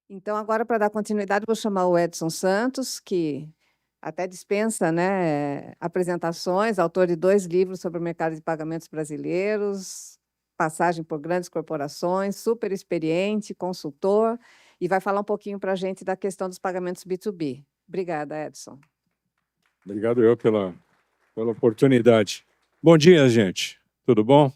Então, agora, para dar continuidade, vou chamar o Edson Santos, que até dispensa, né, apresentações, autor de 2 livros sobre o mercado de pagamentos brasileiros, passagem por grandes corporações, super experiente, consultor, e vai falar um pouquinho para a gente da questão dos pagamentos B2B. Obrigada, Edson. Obrigado eu pela oportunidade. Bom dia, gente. Tudo bom?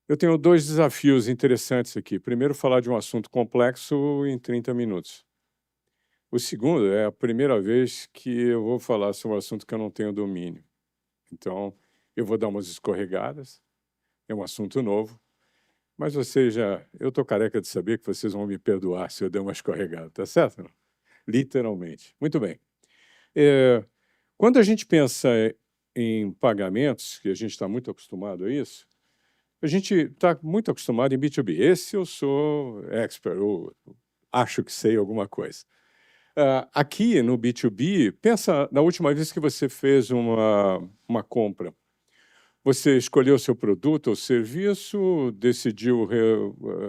Eu tenho 2 desafios interessantes aqui. Primeiro, falar de um assunto complexo em 30 minutos. O segundo, é a primeira vez que eu vou falar sobre um assunto que eu não tenho domínio. Então, eu vou dar umas escorregadas, é um assunto novo, mas eu estou careca de saber que vocês vão me perdoar se eu der uma escorregada, tá certo? Não? Literalmente. Muito bem. Quando a gente pensa em pagamentos, que a gente está muito acostumado a isso, a gente está muito acostumado em B2B. Esse eu sou expert, eu acho que sei alguma coisa. Aqui no B2B, pensa na última vez que você fez uma compra. Você escolheu seu produto ou serviço, decidiu,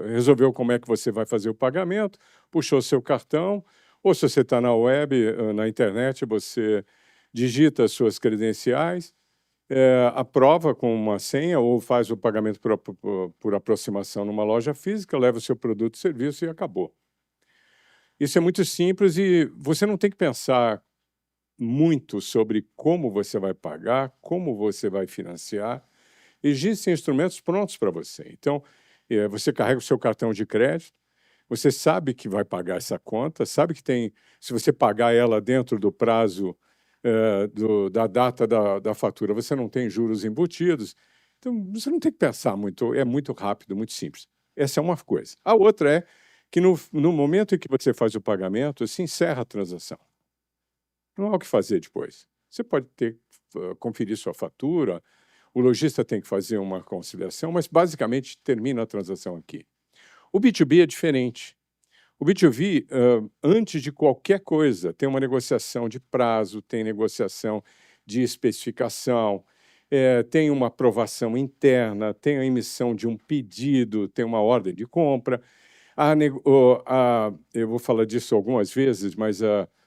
resolveu como é que você vai fazer o pagamento, puxou seu cartão, ou se você está na web, na internet, você digita as suas credenciais, aprova com uma senha ou faz o pagamento por aproximação numa loja física, leva o seu produto ou serviço e acabou. Isso é muito simples e você não tem que pensar muito sobre como você vai pagar, como você vai financiar. Existem instrumentos prontos para você. Então, você carrega o seu cartão de crédito, você sabe que vai pagar essa conta, sabe que se você pagar ela dentro do prazo da data da fatura, você não tem juros embutidos. Então, você não tem que pensar muito, é muito rápido, muito simples. Essa é uma coisa. A outra é que no momento em que você faz o pagamento, se encerra a transação. Não há o que fazer depois. Você pode conferir sua fatura, o lojista tem que fazer uma conciliação, mas basicamente termina a transação aqui. O B2B é diferente. O B2B, antes de qualquer coisa, tem uma negociação de prazo, tem negociação de especificação, tem uma aprovação interna, tem a emissão de um pedido, tem uma ordem de compra. Eu vou falar disso algumas vezes, mas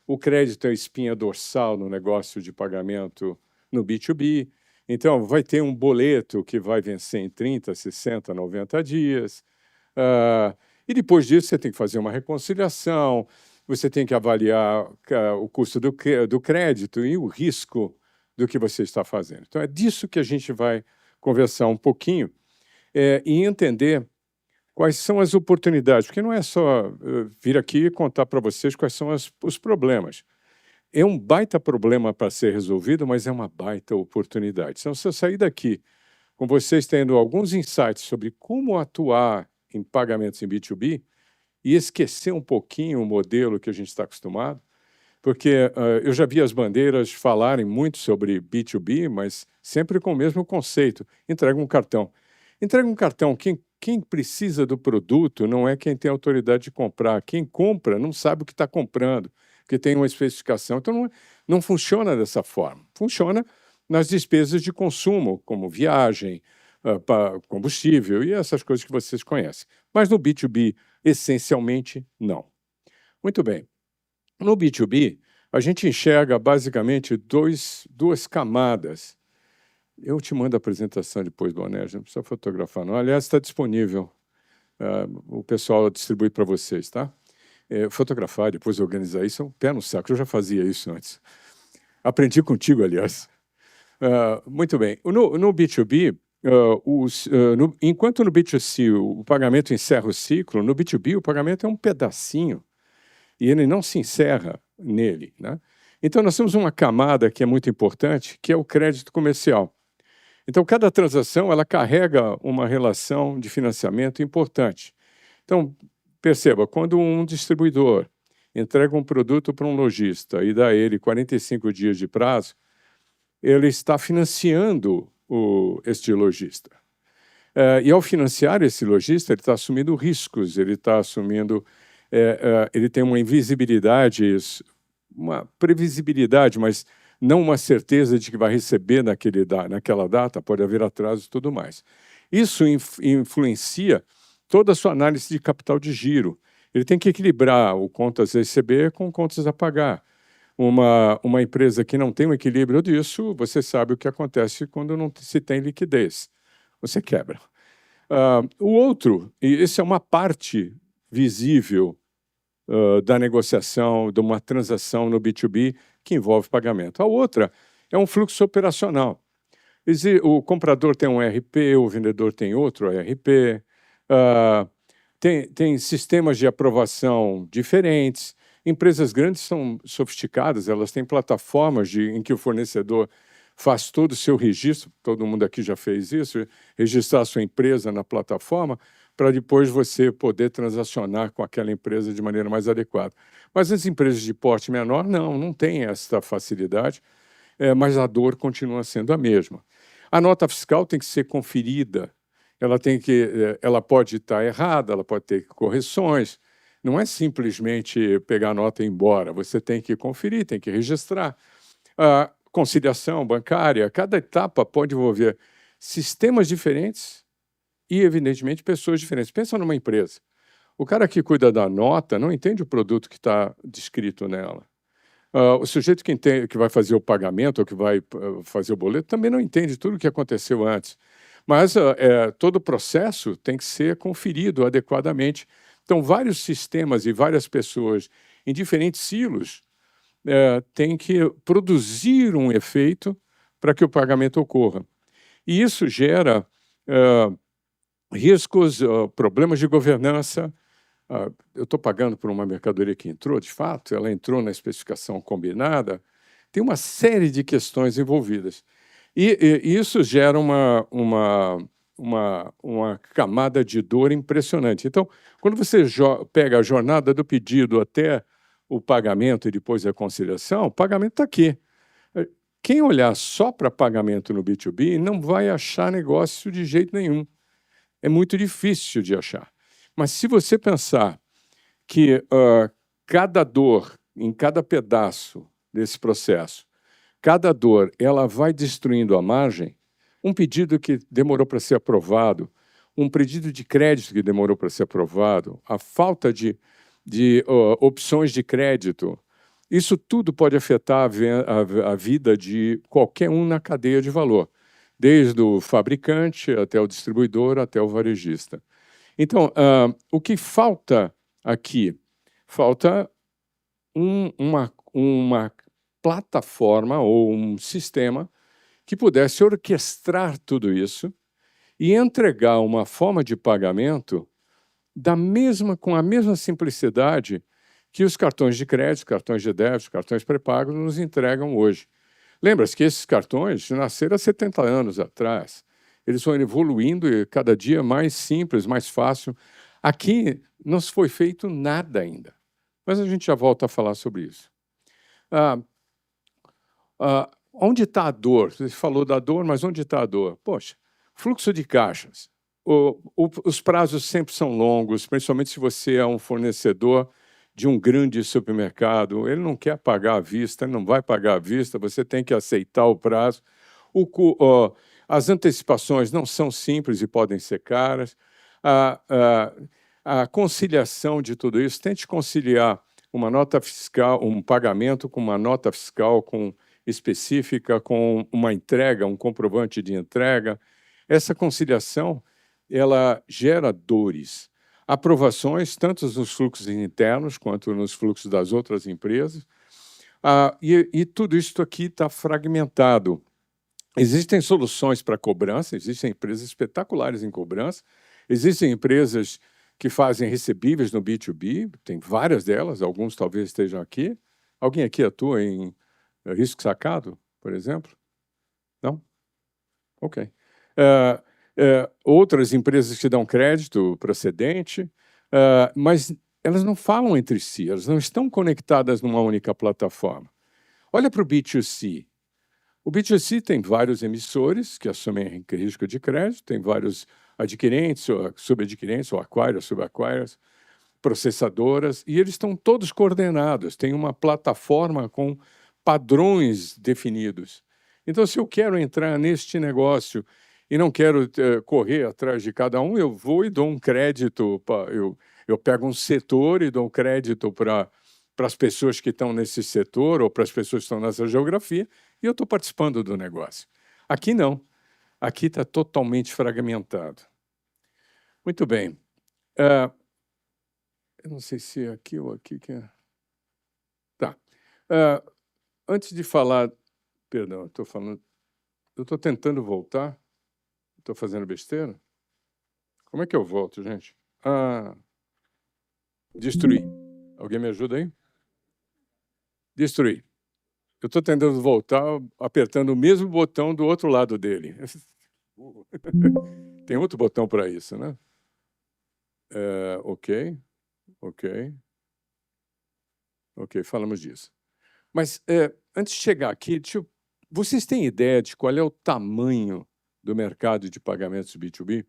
o crédito é a espinha dorsal no negócio de pagamento no B2B. Então, vai ter um boleto que vai vencer em 30, 60, 90 dias. E depois disso, você tem que fazer uma reconciliação, você tem que avaliar o custo do crédito e o risco do que você está fazendo. Então, é disso que a gente vai conversar um pouquinho e entender quais são as oportunidades, porque não é só vir aqui e contar para vocês quais são os problemas. É um baita problema para ser resolvido, mas é uma baita oportunidade. Então, se eu sair daqui com vocês tendo alguns insights sobre como atuar em pagamentos em B2B e esquecer um pouquinho o modelo que a gente está acostumado, porque eu já vi as bandeiras falarem muito sobre B2B, mas sempre com o mesmo conceito. Entrega um cartão. Entrega um cartão. Quem precisa do produto não é quem tem autoridade de comprar. Quem compra não sabe o que está comprando, porque tem uma especificação. Então, não funciona dessa forma. Funciona nas despesas de consumo, como viagem, combustível e essas coisas que vocês conhecem. Mas no B2B, essencialmente, não. Muito bem. No B2B, a gente enxerga basicamente duas camadas. Eu te mando a apresentação depois, Bonerja, não precisa fotografar, não. Aliás, está disponível. O pessoal distribui para vocês, tá? Fotografar, depois organizar isso, é um pé no saco. Eu já fazia isso antes. Aprendi contigo, aliás. Muito bem. No B2B, enquanto no B2C o pagamento encerra o ciclo, no B2B o pagamento é um pedacinho e ele não se encerra nele, né? Então, nós temos uma camada que é muito importante, que é o crédito comercial. Então, cada transação ela carrega uma relação de financiamento importante. Então, perceba, quando um distribuidor entrega um produto para um lojista e dá a ele 45 dias de prazo, ele está financiando este lojista. E ao financiar esse lojista, ele está assumindo riscos, ele está assumindo ele tem uma invisibilidade, uma previsibilidade, mas não uma certeza de que vai receber naquela data, pode haver atraso e tudo mais. Isso influencia toda a sua análise de capital de giro. Ele tem que equilibrar o contas a receber com contas a pagar. Uma empresa que não tem um equilíbrio disso, você sabe o que acontece quando não se tem liquidez. Você quebra. O outro, e essa é uma parte visível da negociação, de uma transação no B2B que envolve pagamento. A outra é um fluxo operacional. O comprador tem um ERP, o vendedor tem outro ERP, tem sistemas de aprovação diferentes. Empresas grandes são sofisticadas, elas têm plataformas em que o fornecedor faz todo o seu registro, todo mundo aqui já fez isso, registrar a sua empresa na plataforma, para depois você poder transacionar com aquela empresa de maneira mais adequada. Mas as empresas de porte menor, não têm essa facilidade, mas a dor continua sendo a mesma. A nota fiscal tem que ser conferida, ela pode estar errada, ela pode ter correções, não é simplesmente pegar a nota e ir embora, você tem que conferir, tem que registrar. A conciliação bancária, cada etapa pode envolver sistemas diferentes e, evidentemente, pessoas diferentes. Pensa numa empresa. O cara que cuida da nota não entende o produto que está descrito nela. O sujeito que vai fazer o pagamento ou que vai fazer o boleto também não entende tudo o que aconteceu antes. Mas todo o processo tem que ser conferido adequadamente. Então, vários sistemas e várias pessoas em diferentes silos têm que produzir um efeito para que o pagamento ocorra. E isso gera riscos, problemas de governança. Eu estou pagando por uma mercadoria que entrou, de fato, ela entrou na especificação combinada. Tem uma série de questões envolvidas. E isso gera uma camada de dor impressionante. Então, quando você pega a jornada do pedido até o pagamento e depois a conciliação, o pagamento está aqui. Quem olhar só para pagamento no B2B não vai achar negócio de jeito nenhum. É muito difícil de achar. Mas se você pensar que cada dor, em cada pedaço desse processo, cada dor ela vai destruindo a margem, um pedido que demorou para ser aprovado, um pedido de crédito que demorou para ser aprovado, a falta de opções de crédito, isso tudo pode afetar a vida de qualquer um na cadeia de valor, desde o fabricante até o distribuidor, até o varejista. Então, o que falta aqui? Falta uma plataforma ou um sistema que pudesse orquestrar tudo isso e entregar uma forma de pagamento com a mesma simplicidade que os cartões de crédito, cartões de débito, cartões pré-pagos nos entregam hoje. Lembra-se que esses cartões nasceram há 70 anos atrás. Eles vão evoluindo e cada dia mais simples, mais fácil. Aqui não se foi feito nada ainda. Mas a gente já volta a falar sobre isso. Onde está a dor? Você falou da dor, mas onde está a dor? Poxa, fluxo de caixas. Os prazos sempre são longos, principalmente se você é um fornecedor de um grande supermercado. Ele não quer pagar à vista, ele não vai pagar à vista, você tem que aceitar o prazo. As antecipações não são simples e podem ser caras. A conciliação de tudo isso, tente conciliar uma nota fiscal, um pagamento com uma nota fiscal específica, com uma entrega, um comprovante de entrega. Essa conciliação, ela gera dores. Aprovações, tanto nos fluxos internos quanto nos fluxos das outras empresas. E tudo isso aqui está fragmentado. Existem soluções para cobrança, existem empresas espetaculares em cobrança, existem empresas que fazem recebíveis no B2B, tem várias delas, alguns talvez estejam aqui. Alguém aqui atua em risco sacado, por exemplo? Não? Ok. Outras empresas que dão crédito procedente, mas elas não falam entre si, elas não estão conectadas numa única plataforma. Olha para o B2C. O B2C tem vários emissores que assumem risco de crédito, tem vários adquirentes, subadquirentes, ou acquirers, subacquirers. processadoras, e eles estão todos coordenados, tem uma plataforma com padrões definidos. Então, se eu quero entrar neste negócio e não quero correr atrás de cada um, eu vou e dou um crédito, eu pego um setor e dou um crédito para as pessoas que estão nesse setor ou para as pessoas que estão nessa geografia, e eu estou participando do negócio. Aqui não. Aqui está totalmente fragmentado. Muito bem. Eu não sei se é aqui ou aqui que é. Tá. Antes de falar... Perdão, eu estou tentando voltar. Estou fazendo besteira? Como é que eu volto, gente? Destruir. Alguém me ajuda aí? Destruir. Eu estou tentando voltar, apertando o mesmo botão do outro lado dele. Tem outro botão para isso, né? Ok, falamos disso. Mas, antes de chegar aqui, vocês têm ideia de qual é o tamanho do mercado de pagamentos B2B?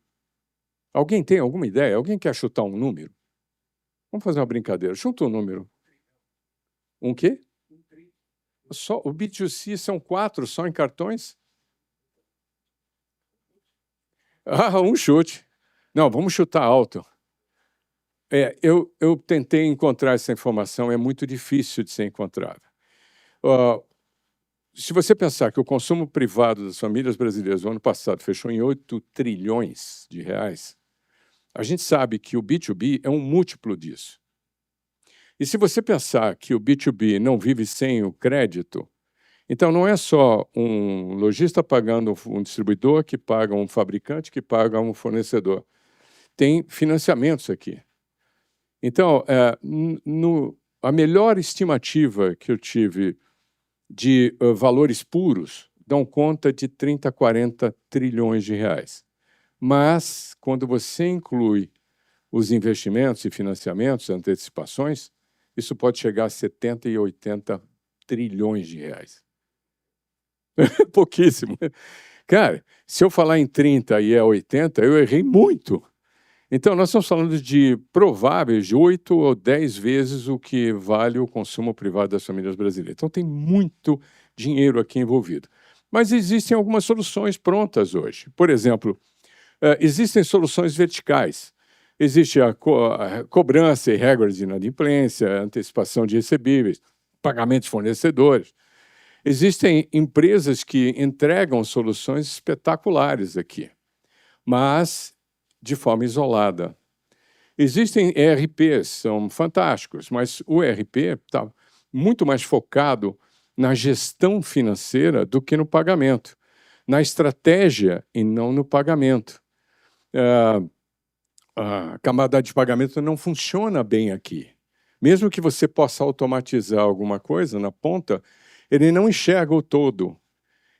Alguém tem alguma ideia? Alguém quer chutar um número? Vamos fazer uma brincadeira. Chuta um número. Um quê? Só, o B2C são 4 só em cartões? Um chute. Não, vamos chutar alto. Eu tentei encontrar essa informação, é muito difícil de ser encontrada. Se você pensar que o consumo privado das famílias brasileiras no ano passado fechou em 8 trilhões de reais, a gente sabe que o B2B é um múltiplo disso. E se você pensar que o B2B não vive sem o crédito, então não é só um lojista pagando um distribuidor, que paga um fabricante, que paga um fornecedor. Tem financiamentos aqui. Então, a melhor estimativa que eu tive de valores puros dão conta de 30 a 40 trilhões de reais. Mas, quando você inclui os investimentos e financiamentos, antecipações, isso pode chegar a 70 e 80 trilhões de reais. Pouquíssimo. Cara, se eu falar em 30 e é 80, eu errei muito. Então, nós estamos falando de prováveis de 8 ou 10 vezes o que vale o consumo privado das famílias brasileiras. Então, tem muito dinheiro aqui envolvido. Mas existem algumas soluções prontas hoje. Por exemplo, existem soluções verticais. Existe a cobrança e regras de inadimplência, antecipação de recebíveis, pagamentos de fornecedores. Existem empresas que entregam soluções espetaculares aqui, mas de forma isolada. Existem ERPs, são fantásticos, mas o ERP está muito mais focado na gestão financeira do que no pagamento, na estratégia e não no pagamento. A camada de pagamento não funciona bem aqui. Mesmo que você possa automatizar alguma coisa na ponta, ele não enxerga o todo,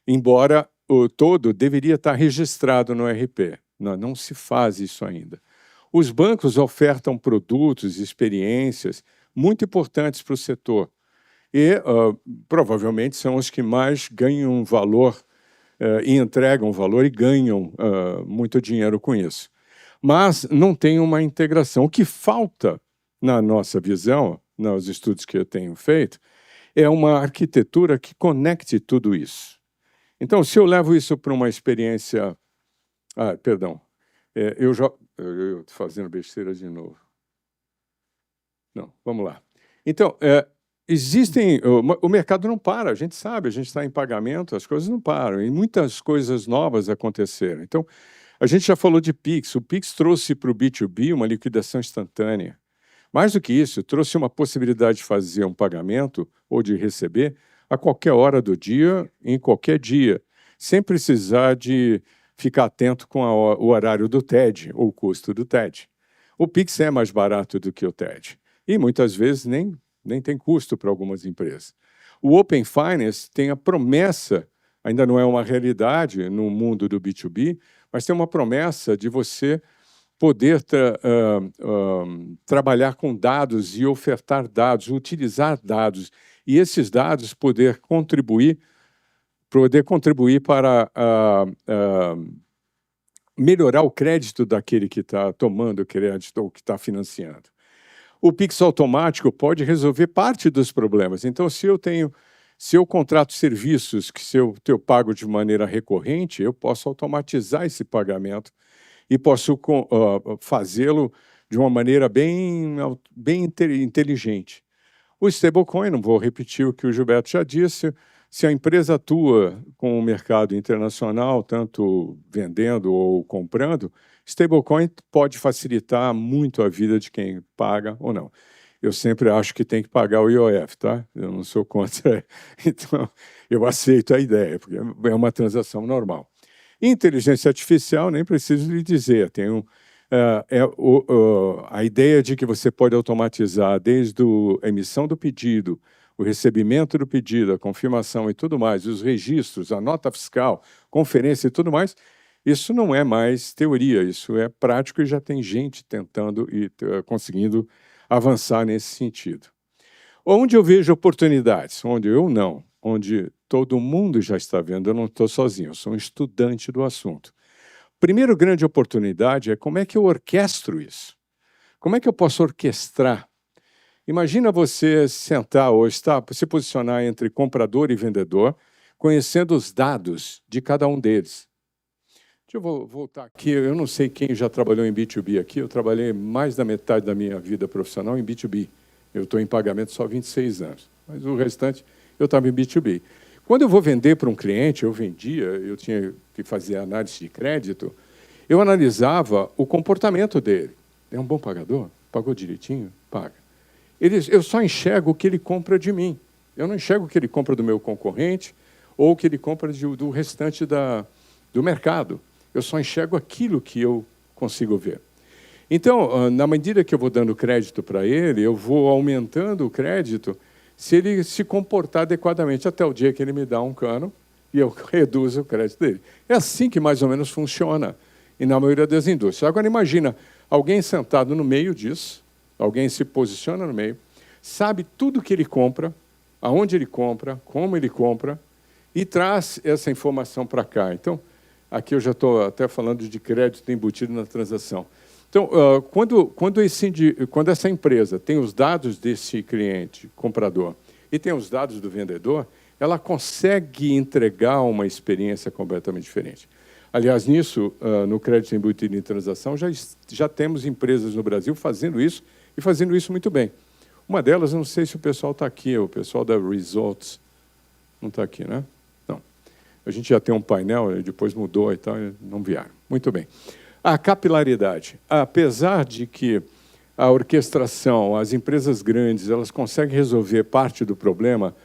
embora o todo deveria estar registrado no ERP. Não se faz isso ainda. Os bancos ofertam produtos e experiências muito importantes para o setor e provavelmente são os que mais ganham valor e entregam valor e ganham muito dinheiro com isso. Mas não tem uma integração. O que falta, na nossa visão, nos estudos que eu tenho feito, é uma arquitetura que conecte tudo isso. Então, se eu levo isso para uma experiência... perdão. Eu estou fazendo besteira de novo. Não, vamos lá. Então, existem... O mercado não para, a gente sabe, a gente está em pagamento, as coisas não param, e muitas coisas novas aconteceram. Então, a gente já falou de Pix. O Pix trouxe para o B2B uma liquidação instantânea. Mais do que isso, trouxe uma possibilidade de fazer um pagamento ou de receber a qualquer hora do dia, em qualquer dia, sem precisar de ficar atento com o horário do TED ou o custo do TED. O Pix é mais barato do que o TED e muitas vezes nem tem custo para algumas empresas. O Open Finance tem a promessa, ainda não é uma realidade no mundo do B2B, mas tem uma promessa de você poder trabalhar com dados e ofertar dados, utilizar dados, e esses dados poder contribuir para melhorar o crédito daquele que está tomando o crédito ou que está financiando. O Pix automático pode resolver parte dos problemas. Então, se eu contrato serviços que se eu pago de maneira recorrente, eu posso automatizar esse pagamento e posso fazê-lo de uma maneira bem inteligente. O stablecoin, não vou repetir o que o Gilberto já disse, se a empresa atua com o mercado internacional, tanto vendendo ou comprando, stablecoin pode facilitar muito a vida de quem paga ou não. Eu sempre acho que tem que pagar o IOF, tá? Eu não sou contra. Então, eu aceito a ideia, porque é uma transação normal. Inteligência artificial, nem preciso lhe dizer, tem a ideia de que você pode automatizar desde a emissão do pedido, o recebimento do pedido, a confirmação e tudo mais, os registros, a nota fiscal, conferência e tudo mais, isso não é mais teoria, isso é prático e já tem gente tentando e conseguindo avançar nesse sentido. Onde eu vejo oportunidades? Onde eu não. Onde todo mundo já está vendo, eu não estou sozinho, eu sou um estudante do assunto. Primeira grande oportunidade é como é que eu orquestro isso? Como é que eu posso orquestrar? Imagina você sentar ou se posicionar entre comprador e vendedor, conhecendo os dados de cada um deles. Deixa eu voltar aqui, eu não sei quem já trabalhou em B2B aqui, eu trabalhei mais da metade da minha vida profissional em B2B. Eu estou em pagamento só há 26 anos, mas o restante eu estava em B2B. Quando eu vou vender para um cliente, eu tinha que fazer análise de crédito, eu analisava o comportamento dele. É um bom pagador? Pagou direitinho? Paga. Eu só enxergo o que ele compra de mim. Eu não enxergo o que ele compra do meu concorrente ou o que ele compra do restante do mercado. Eu só enxergo aquilo que eu consigo ver. Então, na medida que eu vou dando crédito para ele, eu vou aumentando o crédito se ele se comportar adequadamente, até o dia que ele me dá um cano e eu reduzo o crédito dele. É assim que mais ou menos funciona e na maioria das indústrias. Agora, imagina alguém sentado no meio disso, alguém se posiciona no meio, sabe tudo que ele compra, aonde ele compra, como ele compra, e traz essa informação para cá. Então, aqui eu já estou até falando de crédito embutido na transação. Então, quando essa empresa tem os dados desse cliente, comprador, e tem os dados do vendedor, ela consegue entregar uma experiência completamente diferente. Aliás, nisso, no crédito embutido em transação, já temos empresas no Brasil fazendo isso, e fazendo isso muito bem. Uma delas, não sei se o pessoal está aqui, o pessoal da Results. Não está aqui, né? Não. A gente já tem um painel, depois mudou e tal, não vieram. Muito bem. A capilaridade. Apesar de que a orquestração, as empresas grandes, elas conseguem resolver parte do problema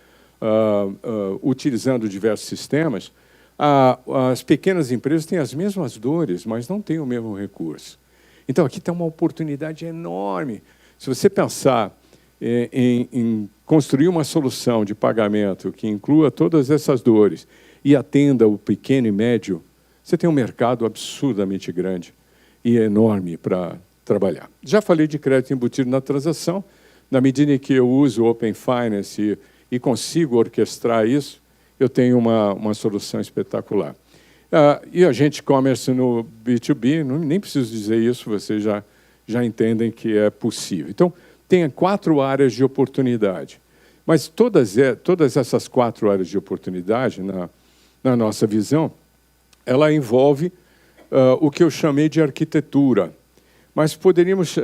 utilizando diversos sistemas, as pequenas empresas têm as mesmas dores, mas não têm o mesmo recurso. Então, aqui tem uma oportunidade enorme. Se você pensar em construir uma solução de pagamento que inclua todas essas dores e atenda o pequeno e médio, você tem um mercado absurdamente grande e enorme para trabalhar. Já falei de crédito embutido na transação. Na medida em que eu uso o Open Finance e consigo orquestrar isso, eu tenho uma solução espetacular. E agente e-commerce no B2B, nem preciso dizer isso, vocês já entendem que é possível. Então, tem 4 áreas de oportunidade. Mas todas essas 4 áreas de oportunidade, na nossa visão, ela envolve o que eu chamei de arquitetura. Mas poderíamos...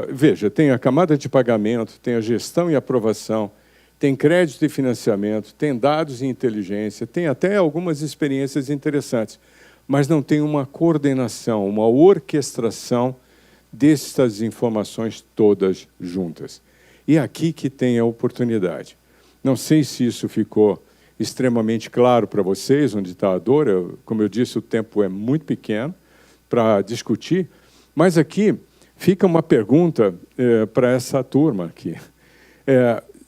veja, tem a camada de pagamento, tem a gestão e aprovação, tem crédito e financiamento, tem dados e inteligência, tem até algumas experiências interessantes, mas não tem uma coordenação, uma orquestração dessas informações todas juntas. E é aqui que tem a oportunidade. Não sei se isso ficou extremamente claro para vocês, onde está a dor. Como eu disse, o tempo é muito pequeno para discutir, mas aqui fica uma pergunta para essa turma aqui.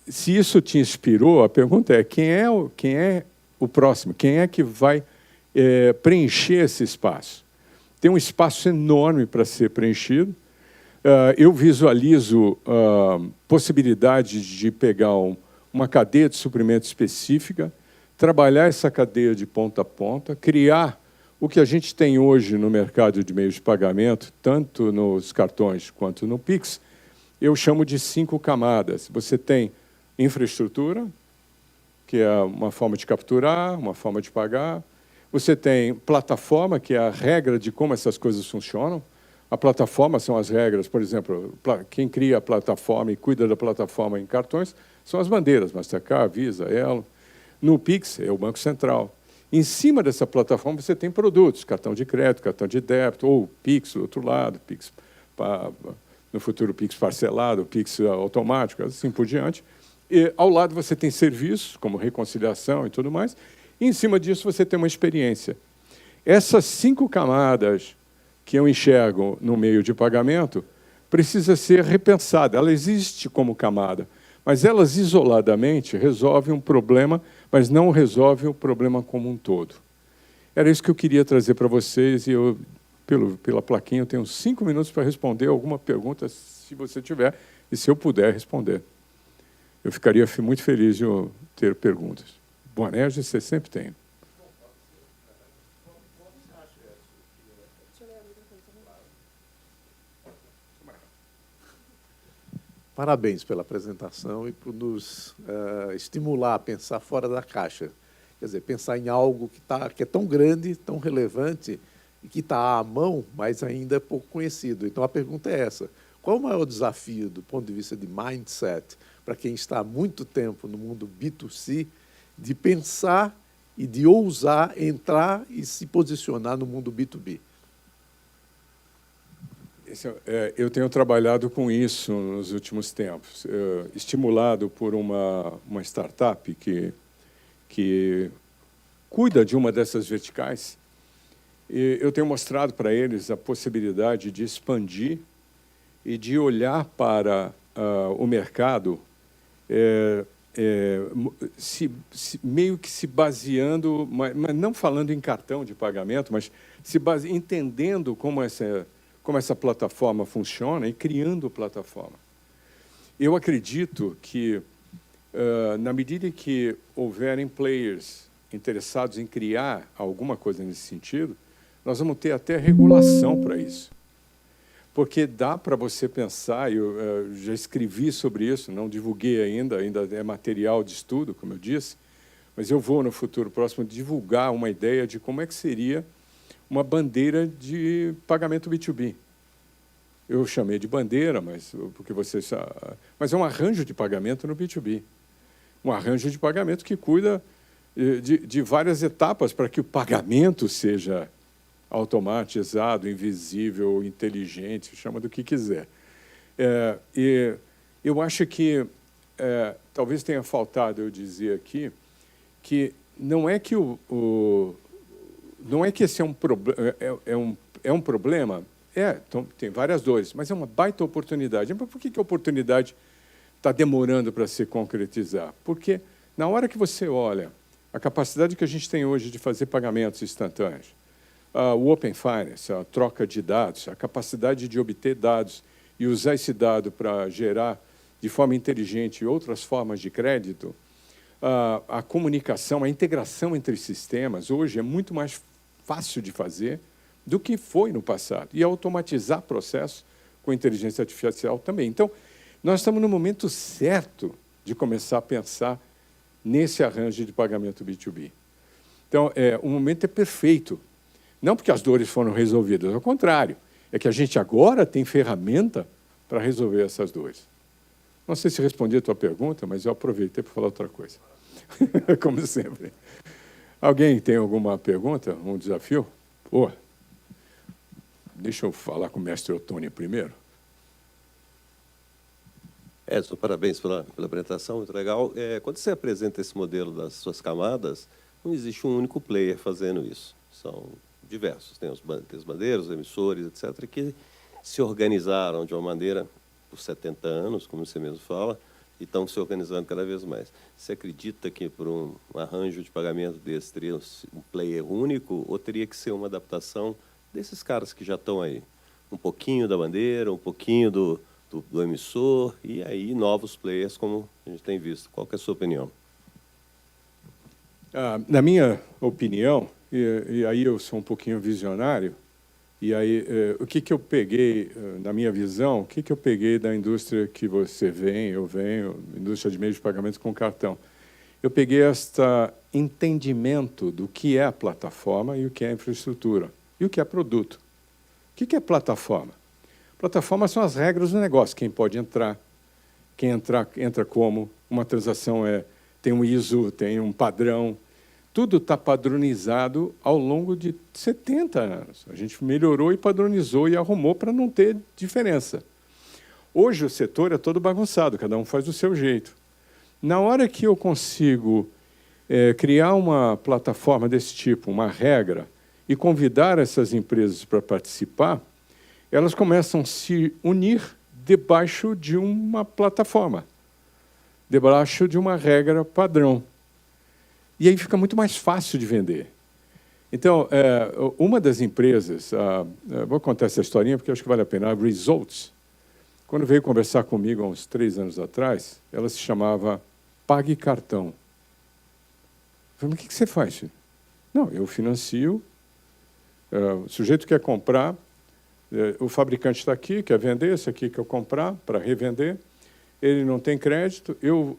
Se isso te inspirou, a pergunta é quem é o próximo? Quem é que vai preencher esse espaço? Tem um espaço enorme para ser preenchido. Eu visualizo possibilidades de pegar uma cadeia de suprimento específica, trabalhar essa cadeia de ponta a ponta, criar o que a gente tem hoje no mercado de meios de pagamento, tanto nos cartões quanto no Pix, eu chamo de 5 camadas. Você tem infraestrutura, que é uma forma de capturar, uma forma de pagar. Você tem plataforma, que é a regra de como essas coisas funcionam. A plataforma são as regras, por exemplo, quem cria a plataforma e cuida da plataforma em cartões são as bandeiras, Mastercard, Visa, Elo. No Pix, é o Banco Central. Em cima dessa plataforma, você tem produtos, cartão de crédito, cartão de débito, ou Pix do outro lado, Pix, no futuro Pix parcelado, Pix automático, assim por diante. E, ao lado, você tem serviços, como reconciliação e tudo mais. E, em cima disso, você tem uma experiência. Essas 5 camadas que eu enxergo no meio de pagamento precisa ser repensada. Ela existe como camada, mas elas isoladamente resolvem um problema, mas não resolvem o problema como um todo. Era isso que eu queria trazer para vocês, e eu, pela plaquinha, eu tenho 5 minutos para responder alguma pergunta, se você tiver, e se eu puder responder. Eu ficaria muito feliz de ter perguntas. Boanerges, você sempre tem. Parabéns pela apresentação e por nos estimular a pensar fora da caixa. Quer dizer, pensar em algo que é tão grande, tão relevante, e que está à mão, mas ainda é pouco conhecido. Então, a pergunta é essa. Qual o maior desafio, do ponto de vista de mindset, para quem está há muito tempo no mundo B2C, de pensar e de ousar entrar e se posicionar no mundo B2B? Eu tenho trabalhado com isso nos últimos tempos, estimulado por uma startup que cuida de uma dessas verticais. E eu tenho mostrado para eles a possibilidade de expandir e de olhar para o mercado meio que se baseando, mas não falando em cartão de pagamento, mas entendendo como essa plataforma funciona e criando plataforma. Eu acredito que, na medida que houverem players interessados em criar alguma coisa nesse sentido, nós vamos ter até regulação para isso. Porque dá para você pensar, eu já escrevi sobre isso, não divulguei ainda é material de estudo, como eu disse, mas eu vou, no futuro próximo, divulgar uma ideia de como é que seria uma bandeira de pagamento B2B. Eu chamei de bandeira, mas é um arranjo de pagamento no B2B. Um arranjo de pagamento que cuida de várias etapas para que o pagamento seja automatizado, invisível, inteligente, chama do que quiser. E eu acho que talvez tenha faltado eu dizer aqui que não é que não é que esse é um problema, é um problema. Então, tem várias dores, mas é uma baita oportunidade. Mas por que a oportunidade está demorando para se concretizar? Porque, na hora que você olha a capacidade que a gente tem hoje de fazer pagamentos instantâneos, o Open Finance, a troca de dados, a capacidade de obter dados e usar esse dado para gerar, de forma inteligente, outras formas de crédito, a comunicação, a integração entre sistemas, hoje é muito mais fácil de fazer do que foi no passado. E automatizar processos com inteligência artificial também. Então, nós estamos no momento certo de começar a pensar nesse arranjo de pagamento B2B. Então, o momento é perfeito. Não porque as dores foram resolvidas, ao contrário. É que a gente agora tem ferramenta para resolver essas dores. Não sei se respondi a tua pergunta, mas eu aproveitei para falar outra coisa. Como sempre. Alguém tem alguma pergunta, um desafio? Deixa eu falar com o mestre Ottoni primeiro. Edson, parabéns pela apresentação, muito legal. Quando você apresenta esse modelo das suas camadas, não existe um único player fazendo isso. São diversos. Tem as bandeiras, os emissores, etc., que se organizaram de uma maneira por 70 anos, como você mesmo fala, e estão se organizando cada vez mais. Você acredita que, por um arranjo de pagamento desse, teria um player único, ou teria que ser uma adaptação desses caras que já estão aí? Um pouquinho da bandeira, um pouquinho do emissor, e aí novos players, como a gente tem visto. Qual que é a sua opinião? Na minha opinião, e aí eu sou um pouquinho visionário, E aí, o que eu peguei, na minha visão, o que eu peguei da indústria que você vem, eu venho, indústria de meios de pagamento com cartão? Eu peguei este entendimento do que é a plataforma e o que é a infraestrutura, e o que é produto. O que é plataforma? Plataforma são as regras do negócio, quem pode entrar, quem entra como, uma transação tem um ISO, tem um padrão, tudo está padronizado ao longo de 70 anos. A gente melhorou e padronizou e arrumou para não ter diferença. Hoje o setor é todo bagunçado, cada um faz do seu jeito. Na hora que eu consigo criar uma plataforma desse tipo, uma regra, e convidar essas empresas para participar, elas começam a se unir debaixo de uma plataforma, debaixo de uma regra padrão. E aí fica muito mais fácil de vender. Então, uma das empresas, vou contar essa historinha porque acho que vale a pena, a Results, quando veio conversar comigo há uns 3 anos atrás, ela se chamava Pague Cartão. Eu falei, mas o que você faz, filho? Não, eu financio, o sujeito quer comprar, o fabricante está aqui, quer vender, esse aqui quer comprar para revender, ele não tem crédito, eu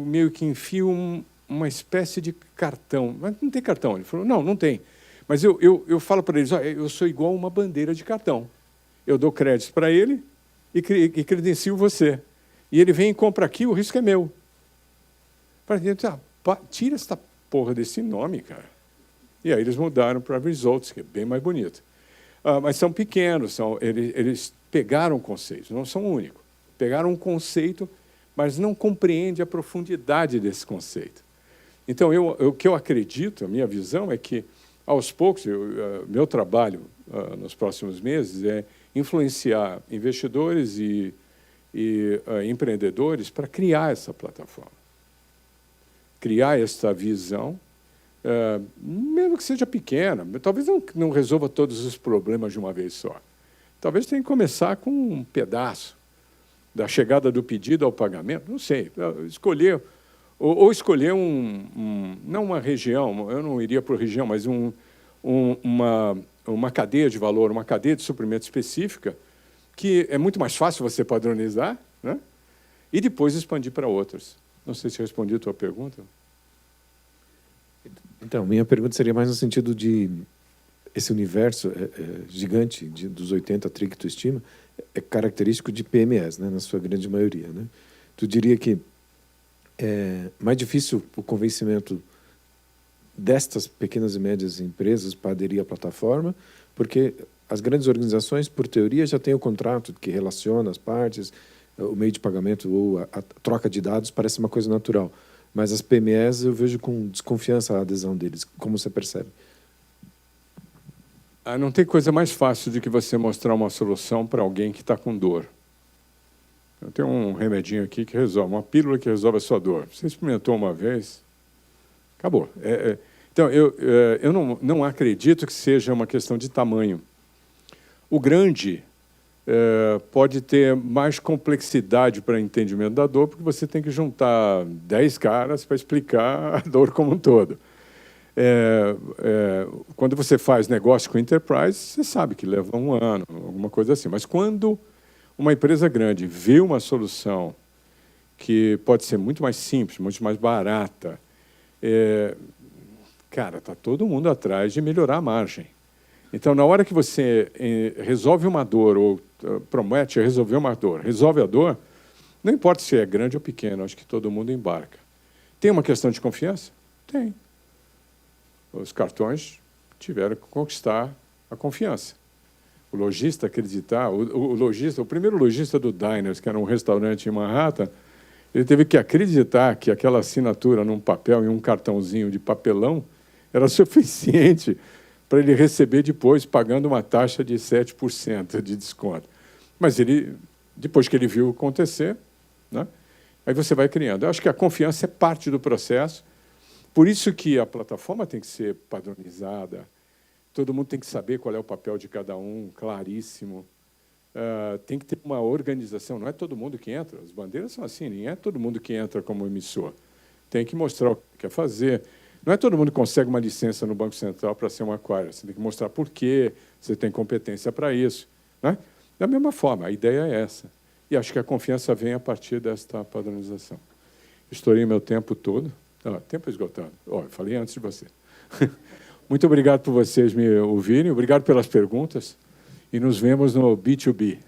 meio que enfio uma espécie de cartão. Mas não tem cartão. Ele falou, não tem. Mas eu falo para eles, eu sou igual uma bandeira de cartão. Eu dou crédito para ele e credencio você. E ele vem e compra aqui, o risco é meu. Tira essa porra desse nome, cara. E aí eles mudaram para Results, que é bem mais bonito. Mas são pequenos, eles pegaram conceitos, não são únicos. Pegaram um conceito, mas não compreendem a profundidade desse conceito. Então, o que eu acredito, a minha visão é que, aos poucos, meu trabalho nos próximos meses é influenciar investidores e empreendedores para criar essa plataforma. Criar essa visão, mesmo que seja pequena, talvez não resolva todos os problemas de uma vez só. Talvez tenha que começar com um pedaço da chegada do pedido ao pagamento, não sei, escolher, ou escolher não uma região, eu não iria por região, mas uma cadeia de valor, uma cadeia de suprimento específica, que é muito mais fácil você padronizar, né? E depois expandir para outras. Não sei se respondi a tua pergunta. Então, minha pergunta seria mais no sentido de esse universo gigante dos 80 TRI que tu estima, é característico de PMEs, né, na sua grande maioria, né? Tu diria que é mais difícil o convencimento destas pequenas e médias empresas para aderir à plataforma, porque as grandes organizações, por teoria, já têm o contrato que relaciona as partes, o meio de pagamento ou a troca de dados parece uma coisa natural. Mas as PMEs eu vejo com desconfiança a adesão deles. Como você percebe? Não tem coisa mais fácil do que você mostrar uma solução para alguém que está com dor. Eu tenho um remedinho aqui que resolve, uma pílula que resolve a sua dor. Você experimentou uma vez, acabou. Então, eu não acredito que seja uma questão de tamanho. O grande pode ter mais complexidade para entendimento da dor, porque você tem que juntar 10 caras para explicar a dor como um todo. Quando você faz negócio com enterprise, você sabe que leva 1 ano, alguma coisa assim. Mas quando uma empresa grande vê uma solução que pode ser muito mais simples, muito mais barata, cara, está todo mundo atrás de melhorar a margem. Então, na hora que você resolve uma dor ou promete resolver uma dor, resolve a dor, não importa se é grande ou pequeno, acho que todo mundo embarca. Tem uma questão de confiança? Tem. Os cartões tiveram que conquistar a confiança. O lojista acreditar, o primeiro lojista do Diners, que era um restaurante em Manhattan, ele teve que acreditar que aquela assinatura num papel e um cartãozinho de papelão era suficiente para ele receber depois, pagando uma taxa de 7% de desconto. Mas depois que ele viu acontecer, né, aí você vai criando. Eu acho que a confiança é parte do processo, por isso que a plataforma tem que ser padronizada, todo mundo tem que saber qual é o papel de cada um, claríssimo. Tem que ter uma organização, não é todo mundo que entra, as bandeiras são assim, nem é todo mundo que entra como emissor. Tem que mostrar o que quer fazer. Não é todo mundo que consegue uma licença no Banco Central para ser um acquirer, você tem que mostrar por quê, você tem competência para isso, né? Da mesma forma, a ideia é essa. E acho que a confiança vem a partir desta padronização. Estourei meu tempo todo. Tempo esgotado. Eu falei antes de você. Muito obrigado por vocês me ouvirem, obrigado pelas perguntas e nos vemos no B2B.